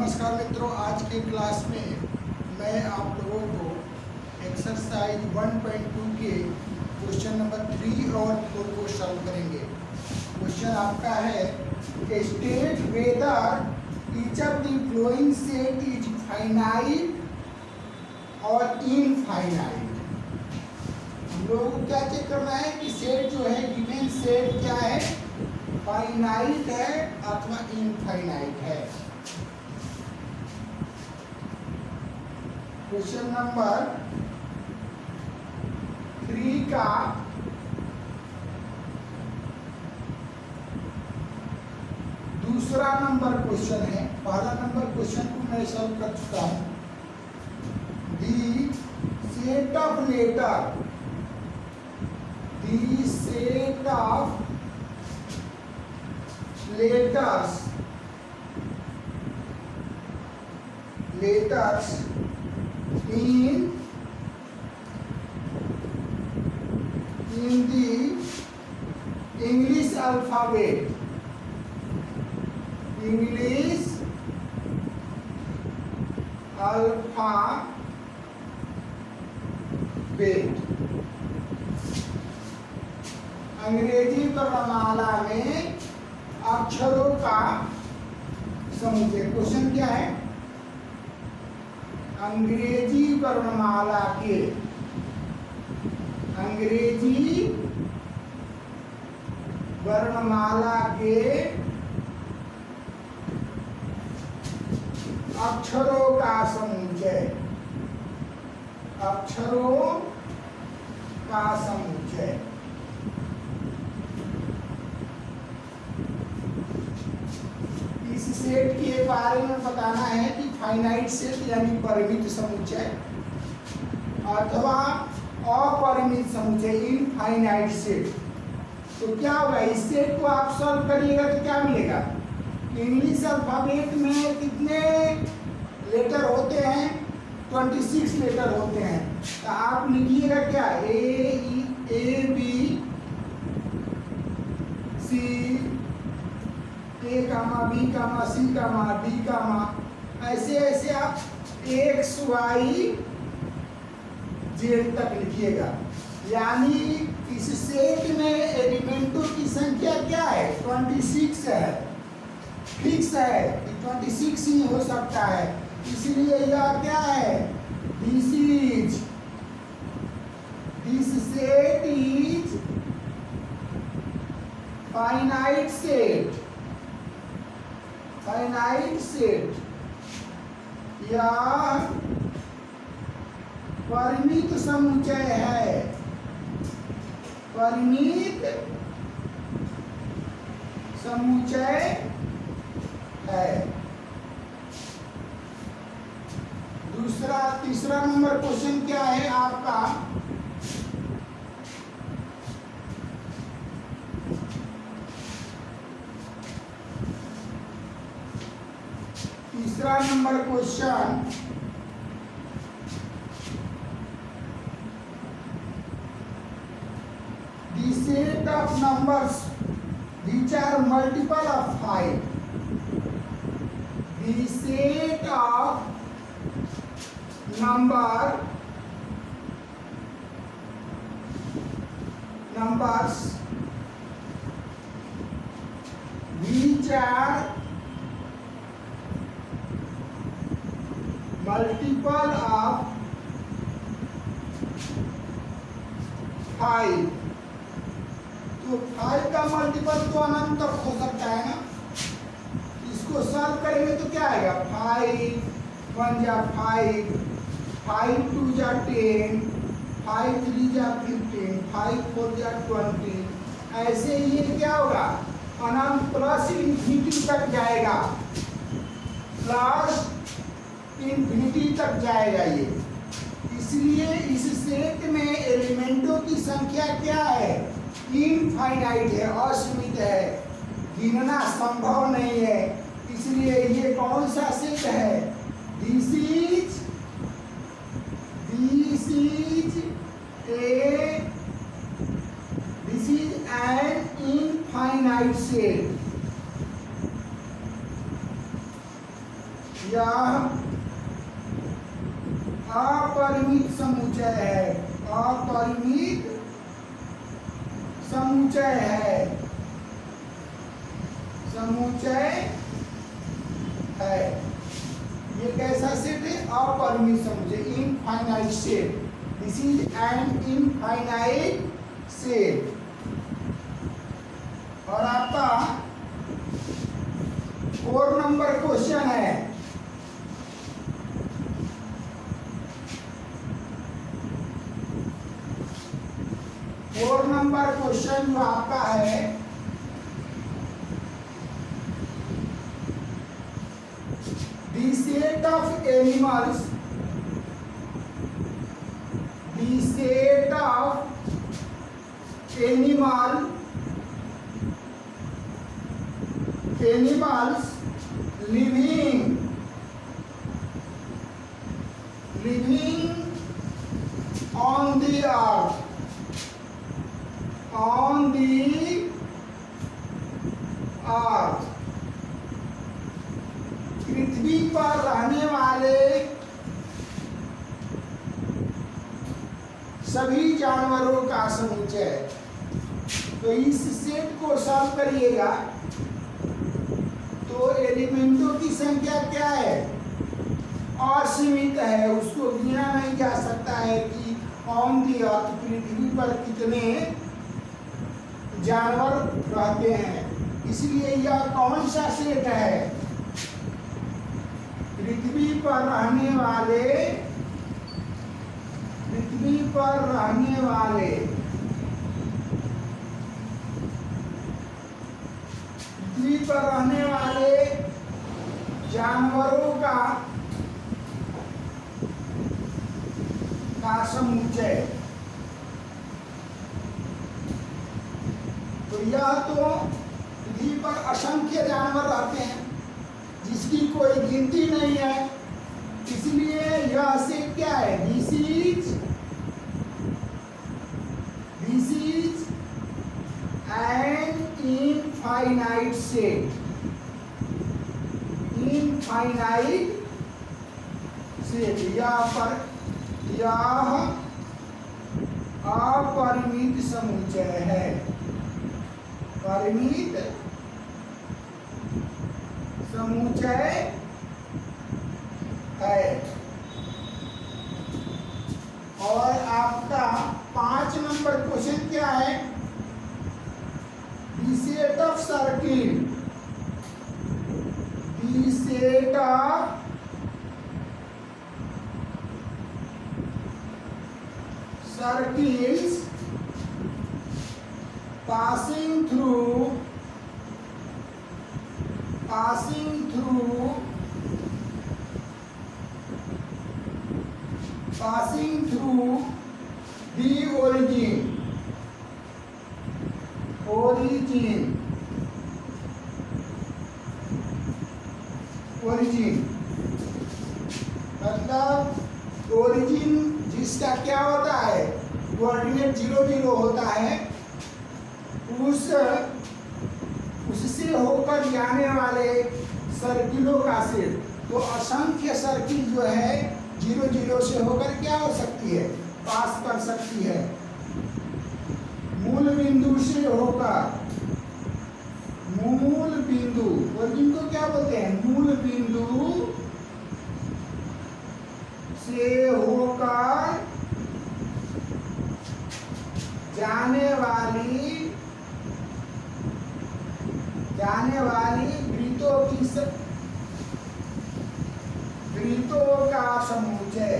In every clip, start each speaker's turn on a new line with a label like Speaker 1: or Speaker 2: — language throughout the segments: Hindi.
Speaker 1: नमस्कार मित्रों, आज के क्लास में मैं आप लोगों को एक्सरसाइज 1.2 के क्वेश्चन नंबर 3 और 4 को सॉल्व करेंगे। क्वेश्चन आपका है state whether each of the flowing set is finite और इनफाइनाइट। हम लोगों को क्या चेक करना है कि सेट जो है गिवन सेट क्या है, फाइनाइट है अथवा इनफाइनाइट है। क्वेश्चन नंबर 3 का दूसरा नंबर क्वेश्चन है। पहला नंबर क्वेश्चन को मैं सॉल्व कर चुका हूं। The set of letter, the set of letters in the English alphabet, अंग्रेजी वर्णमाला में अक्षरों का समुच्चय। क्वेश्चन क्या है? अंग्रेजी वर्णमाला के अक्षरों का समुच्चय, इस सेट के बारे में बताना है कि फाइनाइट सेट यानी परिमित समुच्चय अथवा अपरिमित समुच्चय, इनफाइनाइट सेट। तो क्या होगा, इस सेट को आप सॉल्व करिएगा तो क्या मिलेगा? इंग्लिश अल्फाबेट में कितने लेटर होते हैं? 26 लेटर होते हैं। तो आप लिखिएगा क्या, A B C, A comma B comma C comma D comma, ऐसे ऐसे आप एक्स वाई जेड तक लिखिएगा। यानी इस सेट में एलिमेंटों की संख्या क्या है? 26 है, फिक्स है, 26 ही हो सकता है। इसलिए यह क्या है? This set is finite set या परिमित समुच्चय है, तीसरा नंबर क्वेश्चन क्या है आपका? तीसरा number question the set of numbers which are multiple of 5, the set of numbers which are multiple of 5। तो 5 का मल्टीपल तो अनंत तक हो सकता है ना। इसको सॉल्व करेंगे तो क्या आएगा? 5 1 जा 5, 5 2 जा 10, 5 3 जा 15, 5 4 जा 20। ऐसे ये क्या होगा? अनंत प्लस इन्फिनिटी तक जाएगा, ये। इसलिए इस सेट में एलिमेंटों की संख्या क्या है? इनफाइनाइट है, असीमित है, गिनना संभव नहीं है। इसलिए ये कौन सा सेट है? This is an infinite set. यह अपरिमित समुच्चय है, अपरिमित समुच्चय है, समुच्चय है। ये कैसा सेट है? अपरिमित समुच्चय, infinite set. This is an infinite set. और आपका 4 नंबर क्वेश्चन है, फोर नंबर क्वेश्चन जो आपका है, the set of animals, the set of animals living on the earth, पृथ्वी पर रहने वाले सभी जानवरों का समुच्चय। तो इस सेट को सॉल्व करिएगा तो एलिमेंटों की संख्या क्या है? असीमित है, उसको गिना नहीं जा सकता है कि ऑन दी अर्थ पृथ्वी पर कितने जानवर रहते हैं। इसलिए यह कौन सा सेट है? पृथ्वी पर रहने वाले जानवरों का समुच्चय। तो यह तो पृथ्वी पर असंख्य जानवर रहते हैं जिसकी कोई गिनती नहीं है, इसलिए यह सेट क्या है? This is an infinite set, infinite set. यह अपरिमित समुच्चय है, परिमित समुच्चय है। और आपका 5 नंबर क्वेश्चन क्या है? The set of circle, the set of circles passing through the origin मतलब ओरिजिन जिसका क्या होता है? कोऑर्डिनेट 0 0 होता है, उससे होकर जाने वाले सर्किलों का सेट। तो असंख्य सर्किल जो है 0 0 से होकर क्या हो सकती है? पास कर सकती है। मूल बिंदु से होकर, मूल बिंदु, ओरिजिन को क्या बोलते हैं? मूल बिंदु से होकर जाने वाली वृत्तों का समुच्चय,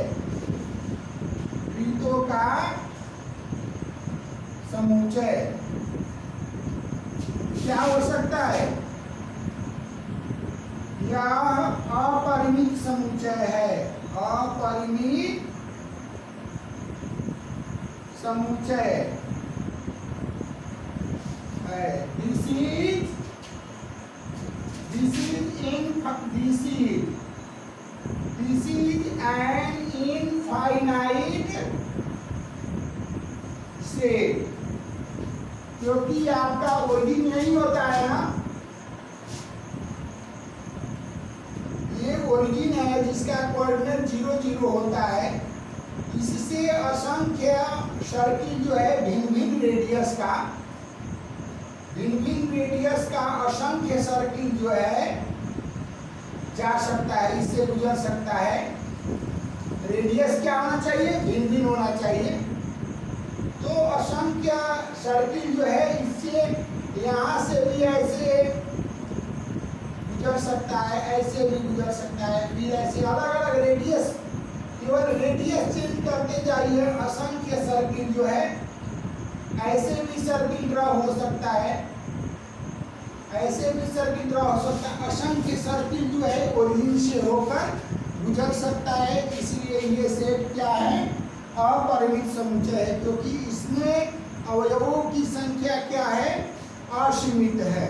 Speaker 1: वृत्तों का समुच्चय क्या हो सकता है? यह अपरिमित समुच्चय है, अपरिमित समुच्चय है। This is an infinite set, क्योंकि आपका ओरिजिन नहीं होता है ना, ये ओरिजिन है जिसका कोऑर्डिनेट 0 0 होता है, इससे असंख्य सर्किल जो है भिन्न भिन्न रेडियस का असंख्य सर्किल जो है जा सकता है, इससे गुजर सकता है। रेडियस क्या होना चाहिए? भिन्न भिन्न होना चाहिए। तो असंख्य सर्किल जो है इससे यहाँ से भी ऐसे गुजर सकता है, ऐसे भी गुजर सकता है, फिर ऐसे अलग अलग रेडियस, केवल रेडियस चेंज करते जाइए। असंख्य सर्किल जो है ऐसे भी सर्किल ड्रॉ हो सकता है, ऐसे भी सर्किल ड्रॉ हो सकता है। असंख्य सर्किल जो है ओरिजिन से होकर गुजर सकता है, इसलिए ये सेट क्या है? अपरिमित समुच्चय है, क्योंकि इसमें अवयवों की संख्या क्या है? असीमित है।